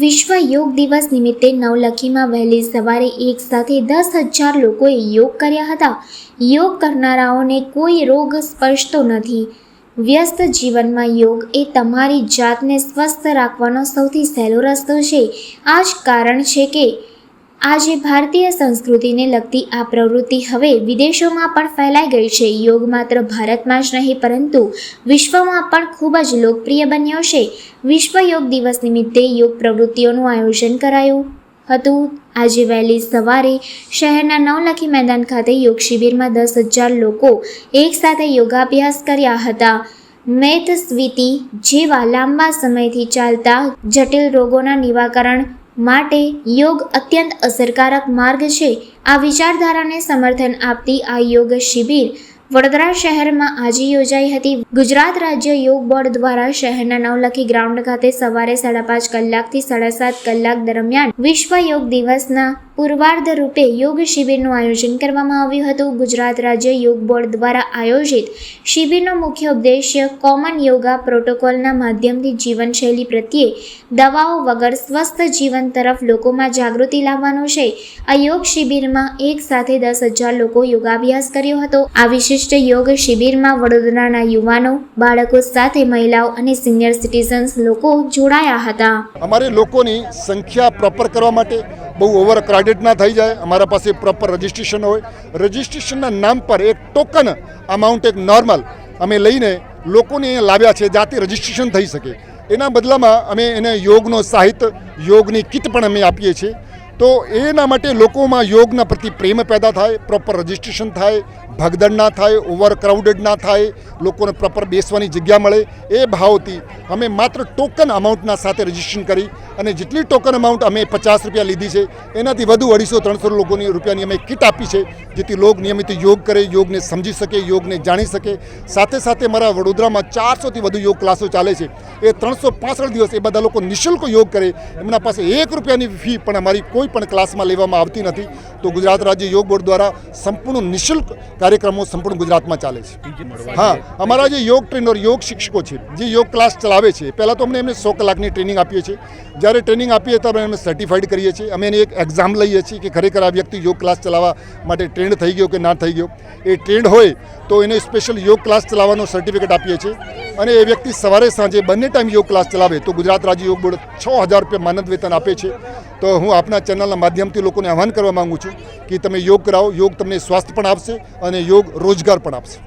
વિશ્વ યોગ દિવસ નિમિત્તે નવલખીમાં વહેલી સવારે એક સાથે 10,000 લોકોએ યોગ કર્યા હતા। યોગ કરનારાઓને કોઈ રોગ સ્પર્શતો નથી। વ્યસ્ત જીવનમાં યોગ એ તમારી જાતને સ્વસ્થ રાખવાનો સૌથી સહેલો રસ્તો છે। આ જ કારણ છે કે આજે ભારતીય સંસ્કૃતિને લગતી આ પ્રવૃત્તિ હવે વિદેશોમાં પણ ફેલાઈ ગઈ છે। યોગ માત્ર ભારતમાં જ નહીં પરંતુ વિશ્વમાં પણ ખૂબ જ લોકપ્રિય બન્યો છે। વિશ્વ યોગ દિવસ નિમિત્તે યોગ પ્રવૃત્તિઓનું આયોજન કરાયું હતું। આજે વહેલી સવારે શહેરના નવલખી મેદાન ખાતે યોગ શિબિરમાં 10,000 લોકો એકસાથે યોગાભ્યાસ કર્યા હતા। મેદસ્વીતિ જેવા લાંબા સમયથી ચાલતા જટિલ રોગોના નિવારણ માટે યોગ અત્યંત અસરકારક માર્ગ છે। આ વિચારધારાને સમર્થન આપતી આ યોગ શિબિર વડોદરા શહેરમાં આજે યોજાઈ હતી। ગુજરાત રાજ્ય યોગ બોર્ડ દ્વારા શહેરના નવલખી ગ્રાઉન્ડ ખાતે સવારે 5:30 કલાકથી 7:30 કલાક દરમિયાન વિશ્વ યોગ દિવસના પૂર્વાર્ધ રૂપે યોગ શિબિરનું આયોજન કરવામાં આવ્યું હતું। ગુજરાત રાજ્ય યોગ બોર્ડ દ્વારા આયોજિત શિબિરનો મુખ્ય ઉદ્દેશ્ય કોમન યોગા પ્રોટોકોલના માધ્યમથી જીવનશૈલી પ્રત્યે દવાઓ વગર સ્વસ્થ જીવન તરફ લોકોમાં જાગૃતિ લાવવાનો છે। આ યોગ શિબિરમાં એક સાથે 10,000 લોકો યોગાભ્યાસ કર્યો હતો। આ વિશિષ્ટ યોગ શિબિરમાં વડોદરાના યુવાનો, બાળકો સાથે મહિલાઓ અને સિનિયર સિટીઝન્સ લોકો જોડાયા હતા। અમારે લોકોની સંખ્યા પ્રોપર કરવા માટે બહુ ઓવર ક્રાઉડેડ ના થઈ જાય, અમારા પાસે પ્રોપર રજિસ્ટ્રેશન હોય। રજિસ્ટ્રેશનના નામ પર એક ટોકન અમાઉન્ટ એક નોર્મલ અમે લઈને લોકોને અહીંયા લાવ્યા છે જાતે રજિસ્ટ્રેશન થઈ શકે। એના બદલામાં અમે એને યોગનો સાહિત્ય, યોગની કિટ પણ અમે આપીએ છીએ। તો એના માટે લોકોમાં યોગના પ્રતિ પ્રેમ પેદા થાય, પ્રોપર રજિસ્ટ્રેશન થાય, ભગદડ ના થાય, ઓવર ક્રાઉડેડ ના થાય, લોકોને પ્રોપર બેસવાની જગ્યા મળે, એ ભાવથી અમે માત્ર ટોકન અમાઉન્ટના સાથે રજિસ્ટ્રેશન કરી અને જેટલી ટોકન અમાઉન્ટ અમે 50 રૂપિયા લીધી છે એનાથી વધુ 250-300 લોકોની રૂપિયાની અમે કિટ આપી છે, જેથી લોક નિયમિત યોગ કરે, યોગને સમજી શકે, યોગને જાણી શકે। સાથે સાથે મારા વડોદરામાં 400થી વધુ યોગ ક્લાસો ચાલે છે। એ 365 દિવસ એ બધા લોકો નિઃશુલ્ક યોગ કરે, એમના પાસે 1 રૂપિયાની ફી પણ અમારી કોઈ પણ ક્લાસમાં લેવામાં આવતી નથી। તો ગુજરાત રાજ્ય યોગ બોર્ડ દ્વારા સંપૂર્ણ નિઃશુલ્ક કાર્યક્રમો સંપૂર્ણ ગુજરાતમાં ચાલે છે। હા, અમારા જે યોગ ટ્રેનર, યોગ શિક્ષકો છે જે યોગ ક્લાસ ચલાવે છે, પહેલાં તો અમને એમને 100 કલાકની ટ્રેનિંગ આપીએ છીએ। જ્યારે ટ્રેનિંગ આપીએ તો અમે સર્ટિફાઈડ કરીએ છીએ, અમે એની એક એક્ઝામ લઈએ છીએ કે ખરેખર આ વ્યક્તિ યોગ ક્લાસ ચલાવવા માટે ટ્રેન્ડ થઈ ગયો કે ના થઈ ગયો। એ ટ્રેન્ડ હોય તો એને સ્પેશિયલ યોગ ક્લાસ ચલાવવાનો સર્ટિફિકેટ આપીએ છીએ અને એ વ્યક્તિ સવારે સાંજે બંને ટાઈમ યોગ ક્લાસ ચલાવે તો ગુજરાત રાજ્ય યોગ બોર્ડ 6,000 રૂપિયા માનદ વેતન આપે છે। તો હું આપના ચેનલના માધ્યમથી લોકોને આહ્વાન કરવા માગું છું કે તમે યોગ કરાવો, યોગ તમને સ્વાસ્થ્ય પણ આપશે અને યોગ રોજગાર પણ આપશે।